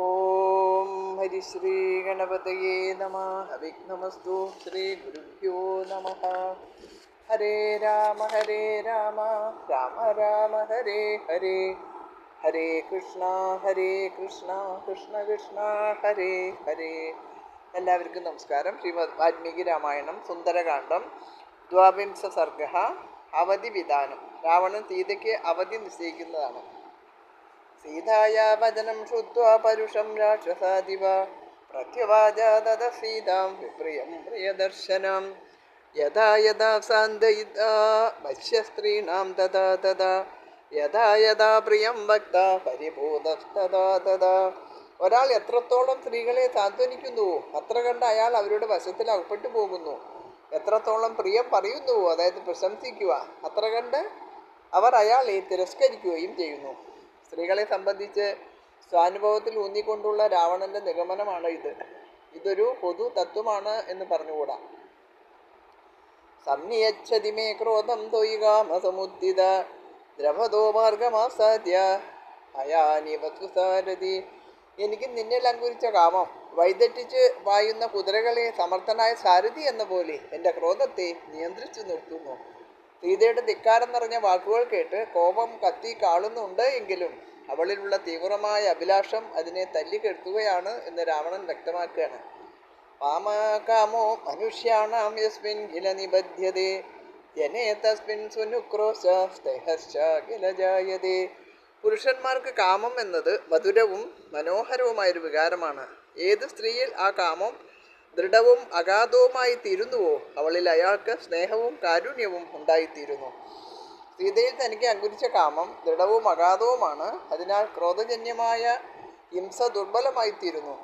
ഓം ഹരിശ്രീ ഗണപതയേ നമഃ. അവിഘ്നമസ്തു. ശ്രീ ഗുരുഭ്യോ നമഃ. ഹരേ രാമ രാമ രാമ ഹരേ ഹരേ, ഹരേ കൃഷ്ണ കൃഷ്ണ കൃഷ്ണ ഹരേ ഹരേ. എല്ലാവർക്കും നമസ്കാരം. ശ്രീമദ് വാൽമീകി രാമായണം സുന്ദരകാന്ഡം ദ്വാവിംശ സർഗ. അവധി വിധാനം. രാവണൻ സീതയ്ക്ക് അവധി നിശ്ചയിക്കുന്നതാണ്. സീതായാ വചനം ശ്രുത്വാ പരുഷം രാക്ഷസാദിവ പ്രത്യുവാച തത സീതാം വിപ്രിയം പ്രിയദർശനം. യഥാ യഥാ സാന്തയിതാ വശ്യസ്ത്രീണാം തഥാ തഥാ യഥാ യഥാ പ്രിയം വക്ത പരിഭൂതസ്തഥാ തഥാ. ഒരാൾ എത്രത്തോളം സ്ത്രീകളെ സാന്ത്വനിക്കുന്നുവോ അത്ര കണ്ട് അയാൾ അവരുടെ വശത്തിൽ അകപ്പെട്ടു പോകുന്നു. എത്രത്തോളം പ്രിയം പറയുന്നുവോ, അതായത് പ്രശംസിക്കുക, അത്ര കണ്ട് അവർ അയാളെ തിരസ്കരിക്കുകയും ചെയ്യുന്നു. സ്ത്രീകളെ സംബന്ധിച്ച് സ്വാനുഭവത്തിൽ ഊന്നിക്കൊണ്ടുള്ള രാവണന്റെ നിഗമനമാണ് ഇത്. ഇതൊരു പൊതു തത്വമാണ് എന്ന് പറഞ്ഞുകൂടാ. സംനിയച്ഛതി മേ ക്രോധം ത്വയികാമസമുദ്ധിത ദ്രവതോ മാർഗമാസാദ്യ അയാനി വസുസാരഥി. എനിക്ക് നിന്നിൽ അങ്കുരിച്ച കാമം വഴിതെറ്റിച്ച് വായുന്ന കുതിരകളെ സമർത്ഥനായ സാരഥി എന്ന പോലെ എൻ്റെ ക്രോധത്തെ നിയന്ത്രിച്ചു നിർത്തുന്നു. സീതയുടെ ധിക്കാരം നിറഞ്ഞ വാക്കുകൾ കേട്ട് കോപം കത്തി കാളുന്നുണ്ട് എങ്കിലും അവളിലുള്ള തീവ്രമായ അഭിലാഷം അതിനെ തല്ലിക്കെടുത്തുകയാണ് എന്ന് രാവണൻ വ്യക്തമാക്കുകയാണ്. പാമകാമോ മനുഷ്യാണാം യസ്മിൻ കില നിബധ്യതേ ജനേ തസ്മിൻ സുനുക്രോശ സ്നേഹശ്ച കില ജായതേ. പുരുഷന്മാർക്ക് കാമം എന്നത് മധുരവും മനോഹരവുമായൊരു വികാരമാണ്. ഏത് സ്ത്രീയിൽ ആ കാമം ദൃഢവും അഗാധവുമായി തീരുന്നുവോ അവളിൽ അയാൾക്ക് സ്നേഹവും കാരുണ്യവും ഉണ്ടായിത്തീരുന്നു. സീതയിൽ തനിക്ക് അങ്കുരിച്ച കാമം ദൃഢവും അഗാധവുമാണ്. അതിനാൽ ക്രോധജന്യമായ ഹിംസ ദുർബലമായിത്തീരുന്നു.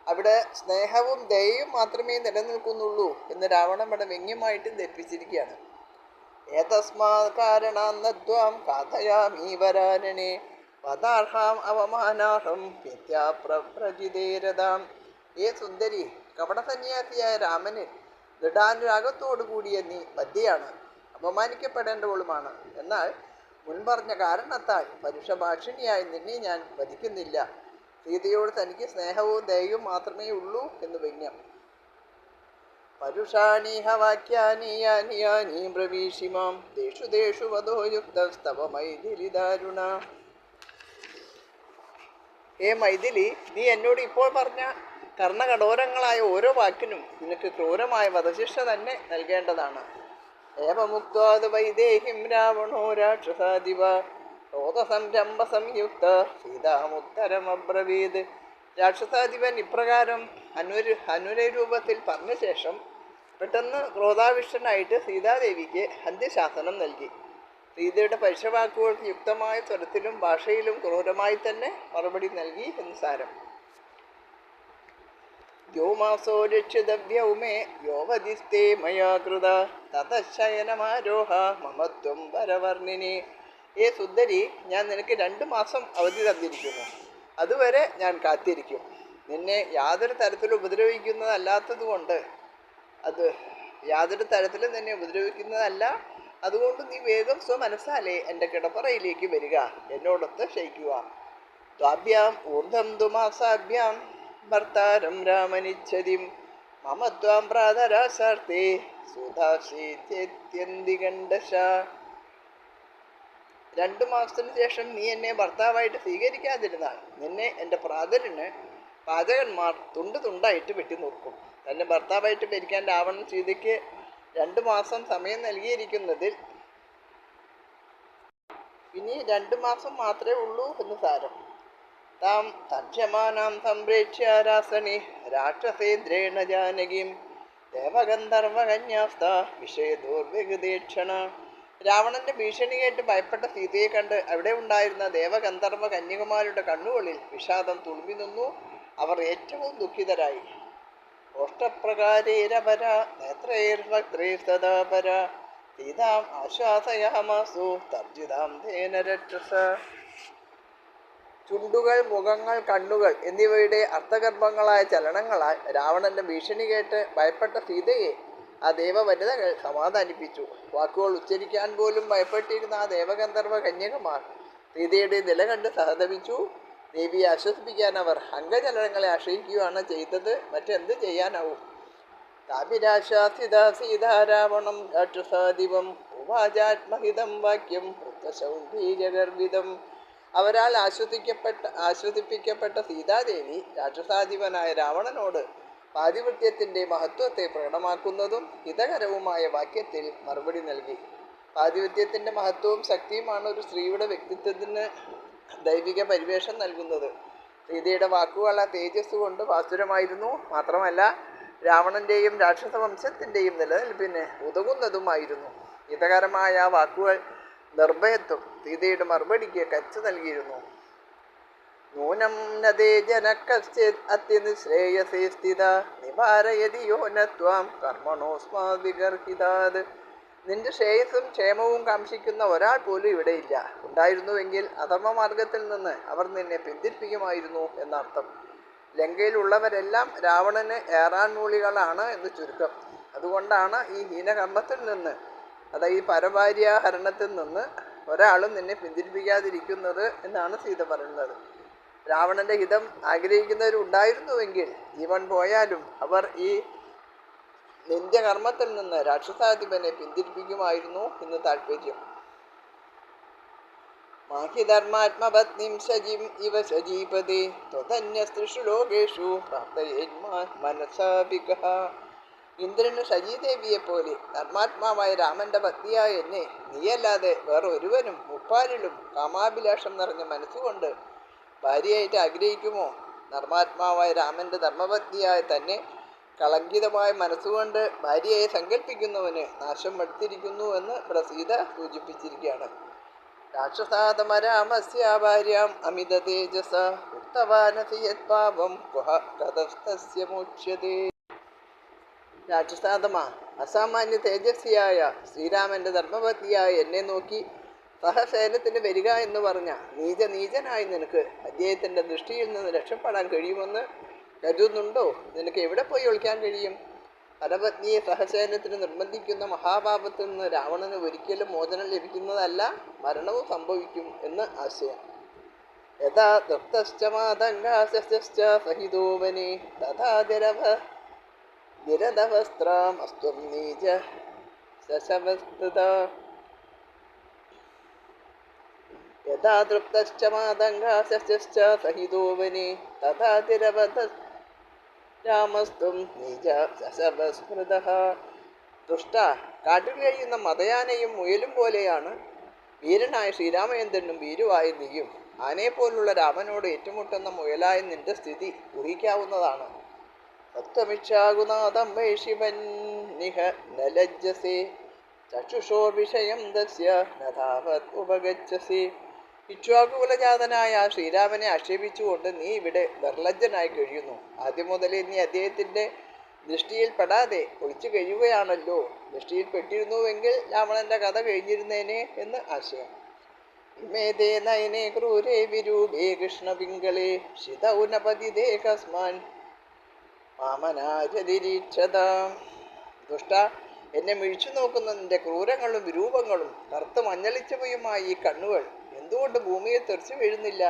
അവിടെ സ്നേഹവും ദയയും മാത്രമേ നിലനിൽക്കുന്നുള്ളൂ എന്ന് രാവണൻ ഇവിടെ വ്യംഗ്യമായിട്ട് ധരിപ്പിച്ചിരിക്കുകയാണ്. ഏതസ്മാത് കാരണാന്നദ്വാം കാഥയാമീവരാനനെ പദാർഹാം അവമാനാർഹം മിഥ്യാപ്രജിതേരതാം. ഏ സുന്ദരി, കപടസന്യാസിയായ രാമന് ദൃഢാനുരാഗത്തോടുകൂടിയ നീ ബദ്ധിയാണ്, അപമാനിക്കപ്പെടേണ്ടവളുമാണ്. എന്നാൽ മുൻപറഞ്ഞ കാരണത്താൽ പരുഷഭാഷിണിയായ നിന്നെ ഞാൻ വധിക്കുന്നില്ല. സീതയോട് തനിക്ക് സ്നേഹവും ദയയും മാത്രമേ ഉള്ളൂ എന്ന് വ്യംഗ്യം. പരുഷാണീഹ വാക്യാനി യാനി യാനി ബ്രവീഷിമാം ദേഷു ദേഷു വധോ യുക്തസ്തവ മൈഥിലി ദാരുണ. ഹേ മൈഥിലി, നീ എന്നോട് ഇപ്പോൾ പറഞ്ഞ കർണകഠോരങ്ങളായ ഓരോ വാക്കിനും നിനക്ക് ക്രൂരമായ വധശിക്ഷ തന്നെ നൽകേണ്ടതാണ്. ഏവമുക്താത് വൈദേഹിം രാവണോ രാക്ഷസാദിവ ക്രോധസംരംഭ സംയുക്ത സീതാമുത്തരമബ്രവീത്. രാക്ഷസാധിപൻ ഇപ്രകാരം അനുരൂപത്തിൽ പറഞ്ഞ ശേഷം പെട്ടെന്ന് ക്രോധാവിഷ്ടനായിട്ട് സീതാദേവിക്ക് അന്ത്യശാസനം നൽകി. സീതയുടെ പരുഷവാക്കുകൾക്ക് യുക്തമായ സ്വരത്തിലും ഭാഷയിലും ക്രൂരമായി തന്നെ മറുപടി നൽകി എന്ന് സാരം. ദ്യോമാസോ രക്ഷിതവ്യൗമേ യോവതിസ്തേ മയാ കൃത തതശയനമാരോഹ മമത്വം വരവർണിനി. ഏ സുന്ദരി, ഞാൻ നിനക്ക് 2 മാസം അവധി തന്നിരിക്കുന്നു. അതുവരെ ഞാൻ കാത്തിരിക്കും. നിന്നെ യാതൊരു തരത്തിലും ഉപദ്രവിക്കുന്നതല്ലാത്തതുകൊണ്ട് യാതൊരു തരത്തിലും നിന്നെ ഉപദ്രവിക്കുന്നതല്ല. അതുകൊണ്ട് നീ വേഗം സ്വമനസ്സാലെ എൻ്റെ കിടപ്പറയിലേക്ക് വരിക, എന്നോടൊത്ത് ശയിക്കുക. ത്വാഭ്യാം ഊർധം ദുമാസാഭ്യാം ഭർത്താരം രാമനിച്ഛതിം മമ ത്വാം പ്രാതരാശാർത്തേ സുധാശീത്യന്തികണ്ഡശ. 2 മാസത്തിന് ശേഷം നീ എന്നെ ഭർത്താവായിട്ട് സ്വീകരിക്കാതിരുന്നാൽ നിന്നെ എൻ്റെ പ്രാതലിന് പാചകന്മാർ തുണ്ട് തുണ്ടായിട്ട് വെട്ടിനുറുക്കും. തന്നെ ഭർത്താവായിട്ട് ഭരിക്കാൻ രാവണൻ സീതയ്ക്ക് 2 മാസം സമയം നൽകിയിരിക്കുന്നതിൽ ഇനി 2 മാസം മാത്രമേ ഉള്ളൂ എന്ന് സാരം. താം തക്ഷമാനാം സംപ്രേക്ഷ്യ രാസണി രാക്ഷസേന്ദ്രേണ ജാനകിം ദേവഗന്ധർവകന്യാസ്ത വിഷയദോർവിഗതേക്ഷണ. രാവണന്റെ ഭീഷണി കേട്ട് ഭയപ്പെട്ട സീതയെ കണ്ട് അവിടെ ഉണ്ടായിരുന്ന ദേവഗന്ധർവ കന്യകുമാരുടെ കണ്ണുകളിൽ വിഷാദം തുളുമ്പി നിന്നു. അവർ ഏറ്റവും ദുഃഖിതരായി. ഓഷ്ടപ്രകാരേരപര നേത്രൈർവക്ത്രൈർസദാപര സീതാം ആശ്വാസയാമാസു തർജിതാം തേന രക്ഷസ. ചുണ്ടുകൾ, മുഖങ്ങൾ, കണ്ണുകൾ എന്നിവയുടെ അർത്ഥഗർഭങ്ങളായ ചലനങ്ങളാൽ രാവണന്റെ ഭീഷണി കേട്ട് ഭയപ്പെട്ട സീതയെ ആ ദേവവനിതകൾ സമാധാനിപ്പിച്ചു. വാക്കുകൾ ഉച്ചരിക്കാൻ പോലും ഭയപ്പെട്ടിരുന്ന ആ ദേവഗന്ധർവ കന്യകമാർ സീതയുടെ നില കണ്ട് സഹതപിച്ചു. ദേവിയെ ആശ്വസിപ്പിക്കാൻ അവർ അംഗചലനങ്ങളെ ആശ്രയിക്കുകയാണ് ചെയ്തത്. മറ്റെന്ത് ചെയ്യാനാവും? താപിരാശാസിത സീതാരാവണം രാക്ഷസാധിപം ഉവാചാത്മഹിതം വാക്യം വൃത്തശൗണ്ഡീജഗർവിതം. അവരാൽ ആശ്വസിപ്പിക്കപ്പെട്ട സീതാദേവി രാക്ഷസാധിപനായ രാവണനോട് പാതിവൃത്യത്തിൻ്റെ മഹത്വത്തെ പ്രകടമാക്കുന്നതും ഹിതകരവുമായ വാക്യത്തിൽ മറുപടി നൽകി. പാതിവൃത്യത്തിൻ്റെ മഹത്വവും ശക്തിയുമാണ് ഒരു സ്ത്രീയുടെ വ്യക്തിത്വത്തിന് ദൈവിക പരിവേഷം നൽകുന്നത്. സീതയുടെ വാക്കുകൾ ആ തേജസ് കൊണ്ട് ഭാസുരമായിരുന്നു. മാത്രമല്ല രാവണൻ്റെയും രാക്ഷസ വംശത്തിൻ്റെയും നിലനിൽപ്പിന് ഉതകുന്നതുമായിരുന്നു. ഹിതകരമായ ആ വാക്കുകൾ നിർഭയത്വം സീതയുടെ മറുപടിക്ക് കച്ചു നൽകിയിരുന്നു. നൂനം നദേ ജനകശ്ചിത് അത്യനിശ്രേയസേ സ്ഥിത നിവാരയതി യോനത്വാം കർമ്മണോസ്മാവിഗർഹിതാത്. നിന്റെ ശ്രേയസ്സും ക്ഷേമവും കാംക്ഷിക്കുന്ന ഒരാൾ പോലും ഇവിടെയില്ല. ഉണ്ടായിരുന്നുവെങ്കിൽ അധർമ്മമാർഗത്തിൽ നിന്ന് അവർ നിന്നെ പിന്തിരിപ്പിക്കുമായിരുന്നു എന്നർത്ഥം. ലങ്കയിലുള്ളവരെല്ലാം രാവണന് ഏറാൻമൂളികളാണ് എന്ന് ചുരുക്കം. അതുകൊണ്ടാണ് ഈ ഹീനകർമ്മത്തിൽ നിന്ന്, അതായത് ഈ പരഭാര്യാഹരണത്തിൽ നിന്ന് ഒരാളും നിന്നെ പിന്തിരിപ്പിക്കാതിരിക്കുന്നത് എന്നാണ് സീത പറയുന്നത്. രാവണന്റെ ഹിതം ആഗ്രഹിക്കുന്നവരുണ്ടായിരുന്നുവെങ്കിൽ ജീവൻ പോയാലും അവർ ഈ നിന്ദ്യകർമ്മത്തിൽ നിന്ന് രാക്ഷസാധിപനെ പിന്തിരിപ്പിക്കുമായിരുന്നു എന്ന് താല്പര്യം. മാഹിധർമാത്മപത്നിം ശചിം ഇവ ശചീപതി ത്വധന്യസ്ത്രിഷു ലോകേഷു പ്രാപ്തയേന്മാൻ മനസാഭികഃ. ഇന്ദ്രന് ശചീദേവിയെ പോലെ ധർമാത്മാവായ രാമന്റെ പത്നിയായ എന്നെ നീയല്ലാതെ വേറെ ഒരുവനും മുപ്പാരിലും കാമാഭിലാഷം നിറഞ്ഞ മനസ്സുകൊണ്ട് ഭാര്യയായിട്ട് ആഗ്രഹിക്കുമോ? ധർമാത്മാവായ രാമന്റെ ധർമ്മപത്നിയായ തന്നെ കളങ്കിതമായ മനസ്സുകൊണ്ട് ഭാര്യയായി സങ്കല്പിക്കുന്നവന് നാശം എടുത്തിരിക്കുന്നു എന്ന് ഇവിടെ സീത സൂചിപ്പിച്ചിരിക്കുകയാണ്. രാക്ഷസാതമരാമസ്യ ഭാര്യാം അമിത തേജസ ഉക്തവാനസി യത് പാപം കഥസ്തസ്യ മോക്ഷ്യതേ. രാക്ഷസാതമ, അസാമാന്യ തേജസ്വിയായ ശ്രീരാമന്റെ ധർമ്മപത്നിയായ എന്നെ നോക്കി സഹസേനത്തിന് വരിക എന്ന് പറഞ്ഞ നീചനായി നിനക്ക് അദ്ദേഹത്തിൻ്റെ ദൃഷ്ടിയിൽ നിന്ന് രക്ഷപ്പെടാൻ കഴിയുമെന്ന് കരുതുന്നുണ്ടോ? നിനക്ക് എവിടെ പോയി ഒളിക്കാൻ കഴിയും? പരപത്നിയെ സഹസേനത്തിന് നിർബന്ധിക്കുന്ന മഹാപാപത്തിൽ നിന്ന് രാവണന് ഒരിക്കലും മോചനം ലഭിക്കുന്നതല്ല, മരണവും സംഭവിക്കും എന്ന് ആശയം. യഥാ തൃപ്തശ്ച മാതംഗാശ്ച സഹിതോവനെ തഥാ നിരതവസ്ത്രാം അസ്ത്വം നീച ശശവസ്തുത. യഥാ തൃപ്തശ്ച മാതംഗാശ്ച സഹിതോവനെ തഥാ രാമസ്തും നീച ശശവസ്മൃതഃ. ദുഷ്ട, കാട്ടിൽ കഴിയുന്ന മതയാനയും മുയലും പോലെയാണ് വീരനായ ശ്രീരാമചന്ദ്രനും ഭീരുവായ നീയും. ആനയെപ്പോലുള്ള രാമനോട് ഏറ്റുമുട്ടുന്ന മുയലായ നിന്റെ സ്ഥിതി ഊഹിക്കാവുന്നതാണ്. സത്വമിക്ഷാകുനാഥം വൈ ശിവൻ നിഹ നലജ്ജസേ ചക്ഷുഷോർ വിഷയം ദസ്യ നധാവത് ഉപഗച്ഛസി. ഇക്ഷ്വാകുകുലജാതനായ ശ്രീരാമനെ ആക്ഷേപിച്ചുകൊണ്ട് നീ ഇവിടെ നിർലജ്ജനായി കഴിയുന്നു. ആദ്യം മുതലേ നീ അദ്ദേഹത്തിൻ്റെ ദൃഷ്ടിയിൽപ്പെടാതെ ഒളിച്ചു കഴിയുകയാണല്ലോ. ദൃഷ്ടിയിൽപ്പെട്ടിരുന്നുവെങ്കിൽ രാവണന്റെ കഥ കഴിഞ്ഞിരുന്നേനെ എന്ന് ആശയം. ഇമേതേ നയനേ ക്രൂരേ വിരൂപേ കൃഷ്ണപിംഗളേ ശിതൗനപതിതേ കസ്മാൻ മാമനാരതിരീക്ഷത. ദുഷ്ട, എന്നെ മിഴിച്ചു നോക്കുന്ന നിന്റെ ക്രൂരങ്ങളും വിരൂപങ്ങളും കറുത്ത മഞ്ഞളിച്ചവയുമായ ഈ കണ്ണുകൾ എന്തുകൊണ്ട് ഭൂമിയെ തെറിച്ചു വീഴുന്നില്ല?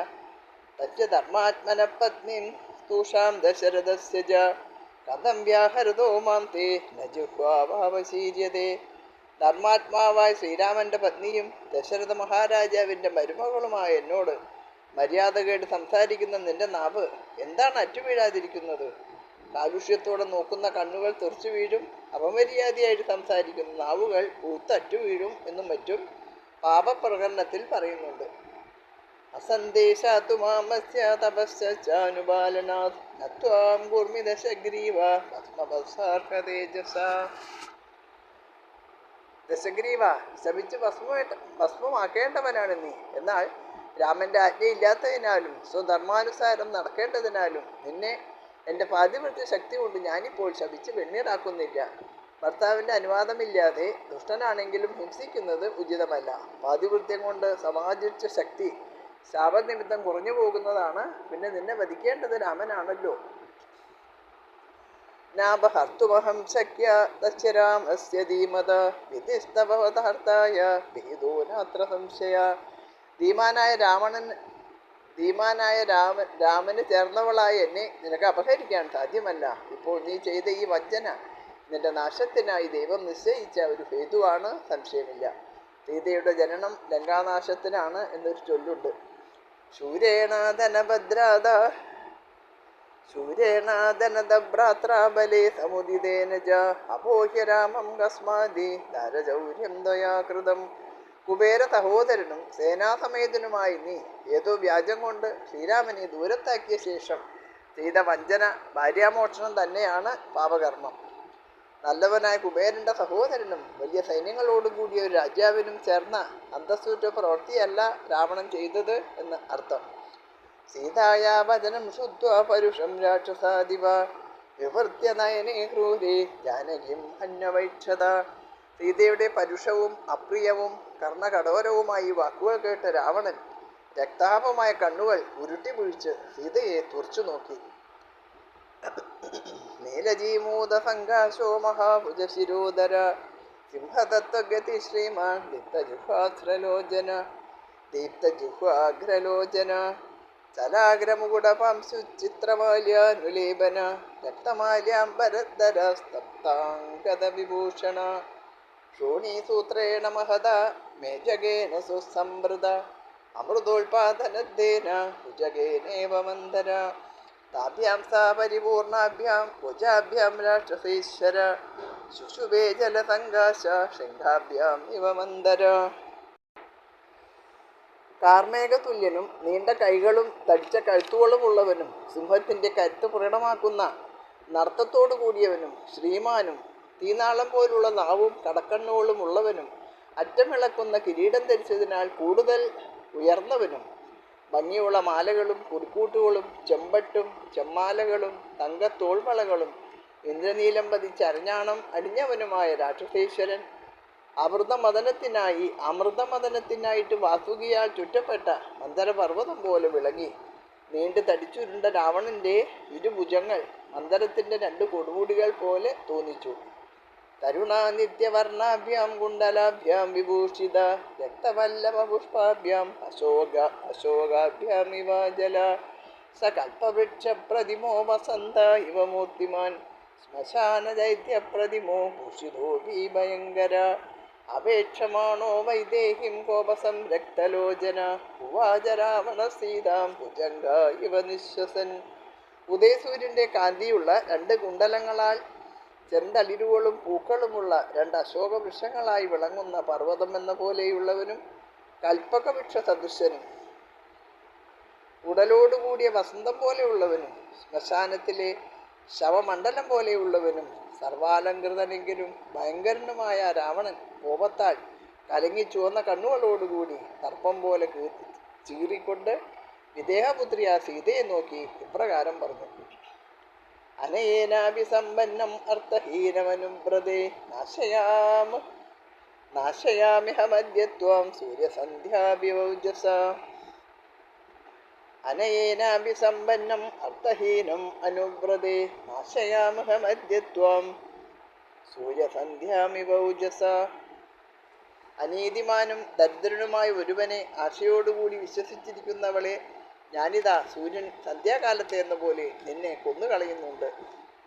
തച്ച ധർമാത്മന പത്നിം സ്തൂഷാം ദശരഥസ്യ ച കഥം വ്യാഹരതോ മാം തേ നജുഹ്വാവശീര്യതേ. ധർമാത്മാവായ ശ്രീരാമന്റെ പത്നിയും ദശരഥ മഹാരാജാവിൻ്റെ മരുമകളുമായ എന്നോട് മര്യാദകേട് സംസാരിക്കുന്ന നിന്റെ നാവ് എന്താണ് അറ്റുവീഴാതിരിക്കുന്നത്? കാലുഷ്യത്തോടെ നോക്കുന്ന കണ്ണുകൾ തെറിച്ചു വീഴും, അപമര്യാദയായിട്ട് സംസാരിക്കുന്ന നാവുകൾ പൂത്തറ്റു വീഴും എന്നും മറ്റും പാപപ്രകരണത്തിൽ പറയുന്നുണ്ട്. അസന്ദേശാതു മാമസ്യ തപസ്സാനുപാലനാത് നത്വാം കൂർമി ദശഗ്രീവ ഭസ്മഭസ്സാർഹതേജസ. ദശഗ്രീവ, ശപിച്ച് ഭസ്മമാക്കേണ്ടവനാണ് നീ. എന്നാൽ രാമന്റെ ആജ്ഞയില്ലാത്തതിനാലും സ്വധർമാനുസാരം നടക്കേണ്ടതിനാലും നിന്നെ എൻ്റെ പാതിവൃത്യ ശക്തി കൊണ്ട് ഞാനിപ്പോൾ ശപിച്ച് വെണ്ണീറാക്കുന്നില്ല. ഭർത്താവിൻ്റെ അനുവാദമില്ലാതെ ദുഷ്ടനാണെങ്കിലും ഹിംസിക്കുന്നത് ഉചിതമല്ല. പാതിവൃത്യം കൊണ്ട് സമാർജിച്ച ശക്തി ശാപനിമിത്തം കുറഞ്ഞു പോകുന്നതാണ്. പിന്നെ നിന്നെ വധിക്കേണ്ടത് രാമനാണല്ലോ. നാപഹർത്തുമഹം ശക്യ തസ്യ രാമസ്യ ധീമത വിധിസ്തവഹർത്തായ ഭേദോ നാത്ര സംശയ. ധീമാനായ ധീമാനായ രാമന് ചേർന്നവളായ എന്നെ നിനക്ക് അപഹരിക്കാൻ സാധ്യമല്ല. ഇപ്പോൾ നീ ചെയ്ത ഈ വഞ്ചന നിന്റെ നാശത്തിനായി ദൈവം നിശ്ചയിച്ച ഒരു ഹേതുവാണ്, സംശയമില്ല. സീതയുടെ ജനനം ലങ്കാനാശത്തിനാണ് എന്നൊരു ചൊല്ലുണ്ട്. ശൂരേണാധനദഭ്രാത്രാബലേ സമുദിതേന ച അപോഹ്യ രാമം കസ്മാദി ദാരചൗര്യം ത്വയാ കൃതം. കുബേര സഹോദരനും സേനാസമേതനുമായി നീ ഏതോ വ്യാജം കൊണ്ട് ശ്രീരാമനെ ദൂരത്താക്കിയ ശേഷം ചെയ്ത വഞ്ചന, ഭാര്യാമോഷണം തന്നെയാണ് പാപകർമ്മം. നല്ലവനായ കുബേരന്റെ സഹോദരനും വലിയ സൈന്യങ്ങളോടുകൂടിയ ഒരു രാജാവിനും ചേർന്ന അന്തസ്സുറ്റ പ്രവൃത്തിയല്ല രാവണൻ ചെയ്തത് എന്ന് അർത്ഥം. സീതായാ വചനം ശ്രുത്വാ പരുഷം രാക്ഷസാദിവ വിവൃത്യ നയനേ ക്രൂരേ ജാനകിം അന്വവൈക്ഷത. സീതയുടെ പരുഷവും അപ്രിയവും കർണകഠോരവുമായി വാക്കുകൾ കേട്ട രാവണൻ രക്താപമായ കണ്ണുകൾ ഉരുട്ടിപിഴിച്ച് സീതയെ തുറച്ചു നോക്കി. നീലജീമൂത സംഘാശോ മഹാഭുജശിരോധര സിംഹതത്വഗതി ശ്രീമാൻ ദീപ്തജുഹ്വാഗ്രലോചന ചലാഗ്രമുകുടപാംശുചിത്രമാല്യാനുലേപന രക്തമാല്യാംബരധര സ്തപ്താംഗദവിഭൂഷണ ശോണീസൂത്രേണ മഹത മേജഗേന സുസംവൃത അമൃതോൽപാദനദ്ദേന ഭുജഗേനേവ മന്ദര താഭ്യാം സാ പരിപൂർണാഭ്യാം ഭുജാഭ്യാം രാക്ഷസീശ്വര ശുശുഭേ ജലസംഘാശ ശൃംഖാഭ്യാം ഇവ മന്ദര. കാർമേഘതുല്യനും നീണ്ട കൈകളും തടിച്ച കഴുത്തുകളുമുള്ളവനും സിംഹത്തിൻ്റെ കരുത്ത് പ്രകടമാക്കുന്ന നർത്തത്തോടു കൂടിയവനും ശ്രീമാനും തീനാളം പോലുള്ള നാവും കടക്കണ്ണുകളും ഉള്ളവനും അറ്റമിളക്കുന്ന കിരീടം ധരിച്ചതിനാൽ കൂടുതൽ ഉയർന്നവനും ഭംഗിയുള്ള മാലകളും കുറിക്കൂട്ടുകളും ചെമ്പട്ടും ചെമ്മാലകളും തങ്കത്തോൾവളകളും ഇന്ദ്രനീലം പതിച്ച അരഞ്ഞാണം അടിഞ്ഞവനുമായ രാക്ഷസേശ്വരൻ അമൃതമദനത്തിനായിട്ട് വാസുകിയാൽ ചുറ്റപ്പെട്ട മന്ദരപർവ്വതം പോലെ വിളങ്ങി. നീണ്ടു തടിച്ചുരുണ്ട രാവണന്റെ ഇരുഭുജങ്ങൾ മന്ദരത്തിന്റെ 2 കൊടുമുടികൾ പോലെ തോന്നിച്ചു. തരുണാനിത്യവർണാഭ്യാം കുണ്ടലാഭ്യാം വിഭൂഷിത രക്തവല്ലഭ പുഷ്പാഭ്യാം അശോകാഭ്യാം ഇവ ജല സകൽപവൃക്ഷ പ്രതിമോ വസന്ത ഇവ മൂർത്തിമാൻ ശ്മശാന ദൈത്യപ്രതിമോ ഭൂഷിതോപി ഭയങ്കര അപേക്ഷമാണോ വൈദേഹിം കോപസം രക്തലോചന ഉവാച രാവണ സീതാം ഭുജംഗ ഇവ നിശ്വസൻ. ഉദയസൂര്യന്റെ കാന്തിയുള്ള 2 കുണ്ടലങ്ങളാൽ ചെന്തളിരുകളും പൂക്കളുമുള്ള 2 അശോകവൃക്ഷങ്ങളായി വിളങ്ങുന്ന പർവ്വതം എന്ന പോലെയുള്ളവനും കൽപ്പകവൃക്ഷ സദൃശനും ഉടലോടുകൂടിയ വസന്തം പോലെയുള്ളവനും ശ്മശാനത്തിലെ ശവമണ്ഡലം പോലെയുള്ളവനും സർവാലങ്കൃതനെങ്കിലും ഭയങ്കരനുമായ രാവണൻ കോപത്താൽ കലങ്ങി ചുവന്ന കണ്ണുകളോടുകൂടി സർപ്പം പോലെ ചീറിക്കൊണ്ട് വിദേഹപുത്രിയ സീതയെ നോക്കി ഇപ്രകാരം പറഞ്ഞു. അനയേനാഭിസമ്പന്നം അർത്ഥഹീനമനുബ്രതേ നാശയാമിഹമദ്യത്വം സൂര്യസന്ധ്യാഭിവൗജസ. അനയേനാഭിസമ്പന്നം അർത്ഥഹീനം അനുബ്രതേ നാശയാമിഹമദ്യത്വം സൂര്യസന്ധ്യാമിവൗജസ. അനീതിമാനും ദരിദ്രനുമായ ഒരുവനെ ആശയോടുകൂടി വിശ്വസിച്ചിരിക്കുന്നവളെ ഞാനിതാ സൂര്യൻ സന്ധ്യാകാലത്തെ എന്ന പോലെ നിന്നെ കൊന്നുകളയുന്നുണ്ട്.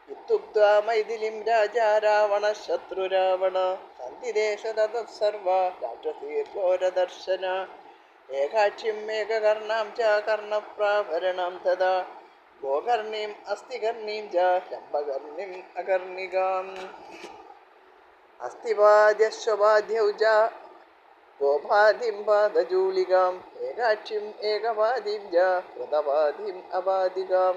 ഇത്യുക്ത്വാ മൈഥിലിം രാജാ രാവണ ശത്രുരാവണ സന്ധിദേശതത്സർവ രാക്ഷസീർഘോരദർശന ഏകാക്ഷിം മേഘകർണാം ച കർണപ്രാഭരണം തഥാ ഗോകർണീം അസ്ഥികർണീം ച ലംബകർണീം അകർണികാം അസ്ഥിവാദ്യശ്വവാദ്യൗ ച ഗോപാധിം പാദചൂലികാം ഏകാക്ഷിം ഏകവാദിം ച കൃതവാദിം അവാദികാം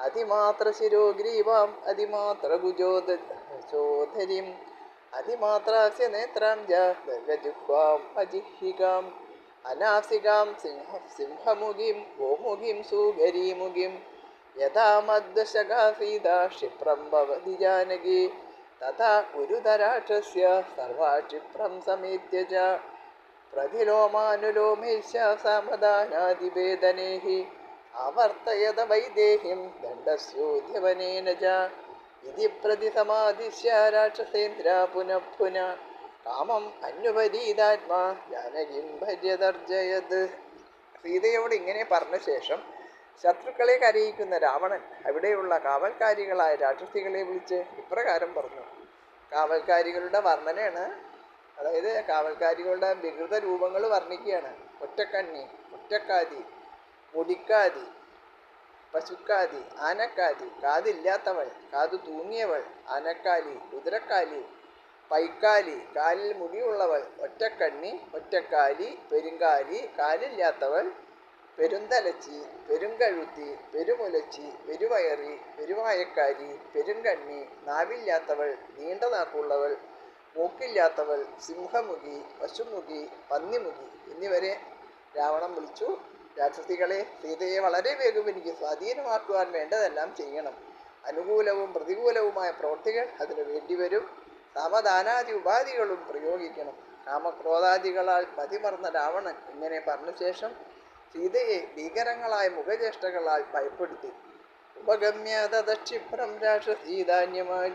അതിമാത്ര ശിരോഗ്രീവാം അതിമാത്ര കുജോധരിം അതിമാത്രാസ്യ നേത്രാം ച ദർഗജിഹ്വാം അജിഹ്വികാം അനാസികാം സിംഹമുഖിം ഗോമുഖിം സുഗരീമുഖിം യഥാ മദ്ദശകാ സീതാ ക്ഷിപ്രം ഭവതി ജാനകി തഥാ കുരുതരാക്ഷസ്യ സർവാ ക്ഷിപ്രം സമേത്യ ച പ്രതിലോമാനുലോമേശ സമദാനാദിവേദനേഹി ആവർത്തയത വൈദേഹിം ദണ്ഡസ്യോദ്ധ്യവനേന ച ഇതി പ്രതിസമാദിശ്യ രാക്ഷസേന്ദ്ര പുനഃ പുനഃ കാമം അന്വപരീതാത്മാ ജാനകിം ഭര്യതർജയത്. സീതയോട് ഇങ്ങനെ പറഞ്ഞ ശേഷം ശത്രുക്കളെ കരയിക്കുന്ന രാവണൻ അവിടെയുള്ള കാവൽക്കാരികളായ രാക്ഷസികളെ വിളിച്ച് ഇപ്രകാരം പറഞ്ഞു. കാവൽക്കാരികളുടെ വർണ്ണനയാണ്, അതായത് കാവൽക്കാരികളുടെ വികൃത രൂപങ്ങൾ വർണ്ണിക്കുകയാണ്. ഒറ്റക്കണ്ണി, ഒറ്റക്കാതി, മുടിക്കാതി, പശുക്കാതി, ആനക്കാതി, കാതില്ലാത്തവൾ, കാതു തൂങ്ങിയവൾ, ആനക്കാലി, കുതിരക്കാലി, പൈക്കാലി, കാലിൽ മുടിയുള്ളവൾ, ഒറ്റക്കണ്ണി, ഒറ്റക്കാലി, പെരുങ്കാലി, കാലില്ലാത്തവൾ, പെരുന്തലച്ചി, പെരുങ്കഴുത്തി, പെരുമുലച്ചി, പെരുവയറി, പെരുവായക്കാരി, പെരുങ്കണ്ണി, നാവില്ലാത്തവൾ, നീണ്ട നാക്കുള്ളവൾ, മൂക്കില്ലാത്തവൾ, സിംഹമുഖി, പശുമുഖി, പന്നിമുഖി എന്നിവരെ രാവണൻ വിളിച്ചു. രാക്ഷസികളെ, സീതയെ വളരെ വേഗം എനിക്ക് സ്വാധീനമാക്കുവാൻ വേണ്ടതെല്ലാം ചെയ്യണം. അനുകൂലവും പ്രതികൂലവുമായ പ്രവൃത്തികൾ അതിനു വേണ്ടിവരും. സാവധാനാദി ഉപാധികളും പ്രയോഗിക്കണം. കാമക്രോധാദികളാൽ മതിമറന്ന രാവണൻ ഇങ്ങനെ പറഞ്ഞ ശേഷം സീതയെ ഭീകരങ്ങളായ മുഖചേഷ്ടകളാൽ ഭയപ്പെടുത്തി. ഉപഗമ്യ തതക്ഷിപ്രം രാക്ഷസീധാന്യമാലിനി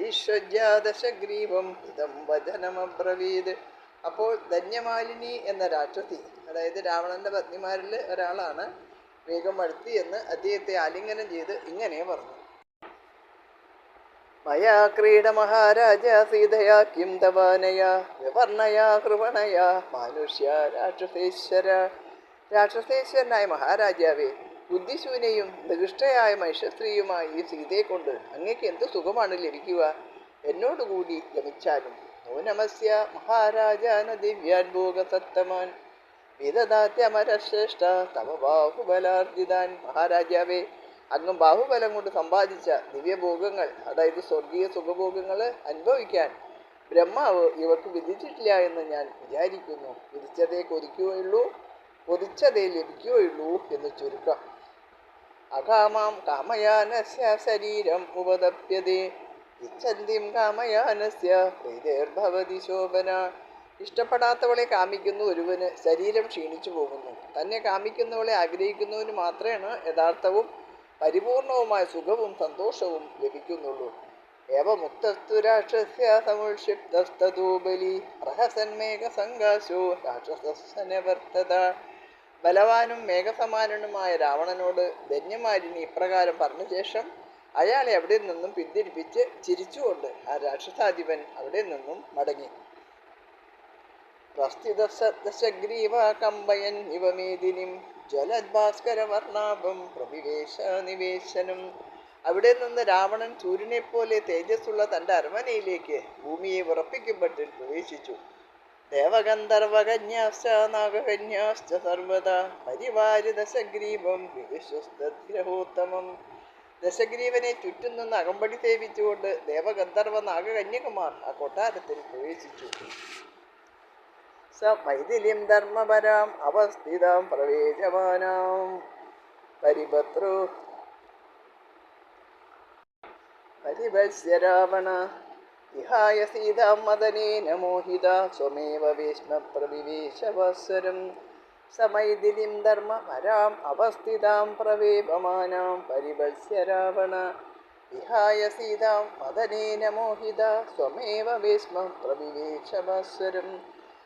ഐശ്വര്യാദശഗ്രീവം ഇതം വചനമബ്രവീത്. അപ്പോൾ ധന്യമാലിനി എന്ന രാക്ഷസി, അതായത് രാവണന്റെ പത്നിമാരിൽ ഒരാളാണ്, വേഗം അടുത്തി എന്ന് അദ്ദേഹത്തെ ആലിംഗനം ചെയ്ത് ഇങ്ങനെ പറഞ്ഞു. മയാ ക്രീഡ മഹാരാജ സീതയാ കിം തവാനയാ വിവർണയാ കൃപണയാ മാനുഷ്യ രാക്ഷസേശ്വര. രാക്ഷസേശ്വരനായ മഹാരാജാവേ, ബുദ്ധിശൂന്യയും നികൃഷ്ടയായ മനുഷ്യസ്ത്രീയുമായ ഈ സീതയെ കൊണ്ട് അങ്ങേക്ക് എന്ത് സുഖമാണ് ലഭിക്കുക? എന്നോടുകൂടി ഗമിച്ചാലും. നൂനമസ്യ മഹാരാജാന ദിവ്യാൻ ഭോഗസത്തമാൻ വിദദാത്യമരശ്രേഷ്ഠ തവ ബാഹുബലാർജിതാൻ. മഹാരാജാവേ, അങ്ങും ബാഹുബലം കൊണ്ട് സമ്പാദിച്ച ദിവ്യഭോഗങ്ങൾ, അതായത് സ്വർഗീയ സുഖഭോഗങ്ങൾ അനുഭവിക്കാൻ ബ്രഹ്മാവ് ഇവർക്ക് വിധിച്ചിട്ടില്ല എന്ന് ഞാൻ വിചാരിക്കുന്നു. വിധിച്ചതേ കൊതിക്കുകയുള്ളൂ, കൊതിച്ചതേ ലഭിക്കുകയുള്ളൂ എന്ന് ചുരുക്കം. അകാമാം കാമയാനസ്യ ശരീരം ഉപതപ്യതേ ഇച്ഛന്തിം കാമയാനസ്യ പ്രീതേർഭവതി ശോഭന. ഇഷ്ടപ്പെടാത്തവളെ കാമിക്കുന്ന ഒരുവന് ശരീരം ക്ഷീണിച്ചു പോകുന്നു. തന്നെ കാമിക്കുന്നവളെ ആഗ്രഹിക്കുന്നവന് മാത്രമാണ് യഥാർത്ഥവും പരിപൂർണവുമായ സുഖവും സന്തോഷവും ലഭിക്കുന്നുള്ളൂ. ഏവമുക്തസ്തു രാക്ഷസ്യ സമുക്ഷിപ്തസ്തതോ ബലി പ്രഹസന്മേഘസംഘാശോ രാക്ഷസനിവർത്തത. ബലവാനും മേഘസമാനനുമായ രാവണനോട് ധന്യമാലിനി ഇപ്രകാരം പറഞ്ഞ ശേഷം അയാളെ അവിടെ നിന്നും പിന്തിരിപ്പിച്ച് ചിരിച്ചുകൊണ്ട് ആ രാക്ഷസാധിപൻ അവിടെ നിന്നും മടങ്ങി. പ്രസ്ഥിതശഗ്രീവ കമ്പയൻ ഇവമേദിനിം ജ്വലദ്ഭാസ്കരവർണാഭം പ്രവിവേശ നിവേശനം. അവിടെ നിന്ന് രാവണൻ സൂര്യനെപ്പോലെ തേജസ്സുള്ള തൻ്റെ അരമനയിലേക്ക് ഭൂമിയെ വിറപ്പിക്കുമ്പട്ടിൽ പ്രവേശിച്ചു. ദേവഗന്ധർവകന്യാശ്ച നാഗകന്യാശ്ച സർവദാ പരിവാരി ദശഗ്രീവം വിശ്വസ്തഗ്രഹോത്തമം. ദശഗ്രീവനെ ചുറ്റും നിന്ന് അകമ്പടി സേവിച്ചുകൊണ്ട് ദേവഗന്ധർവ നാഗകന്യകുമാർ ആ കൊട്ടാരത്തിൽ പ്രവേശിച്ചു. സ മൈഥിലിം ധർമ്മപരാം അവസ്ഥിതാം പ്രവേശമാനാം പരിഭദ്രോ പരിഭത്സ്യ രാവണ വിഹായ സീതാം മദനേന മോഹിത സ്വമേവ ഭീഷ്മ പ്രവിവേശവത്സരം. സമൈഥിലിം ധർമ്മപരാം അവസ്ഥിതാം പ്രവേപമാനാം പരിഭത്സ്യ രാവണ വിഹായ സീതാം മദനേന മോഹിത സ്വമേവ ഭീഷ്മ പ്രവിവേശവത്സരം.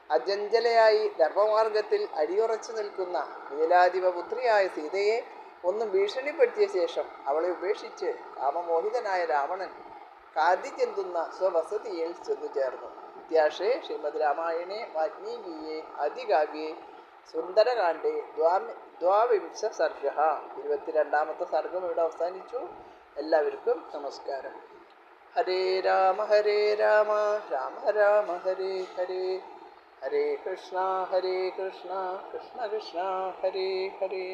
അജഞ്ചലയായി ധർമ്മമാർഗത്തിൽ അടിയുറച്ചു നിൽക്കുന്ന നീലാധിപപുത്രിയായ സീതയെ ഒന്നും ഭീഷണിപ്പെടുത്തിയ ശേഷം അവളെ ഉപേക്ഷിച്ച് കാമമോഹിതനായ രാവണൻ കാതി ചെന്തുന്ന സ്വവസതിയിൽ ചെന്നു ചേർന്നു. ഇത്യാശേ ശ്രീമദ് രാമായണേ വാൽമീകിയെ ആദികാവ്യേ സുന്ദരകാണ്ഡേ ദ്വാവിംശ സർഗ. 22ാമത്തെ സർഗം ഇവിടെ അവസാനിച്ചു. എല്ലാവർക്കും നമസ്കാരം. ഹരേ രാമ രാമ രാമ ഹരേ ഹരേ, ഹരേ കൃഷ്ണ കൃഷ്ണ കൃഷ്ണ ഹരേ ഹരേ.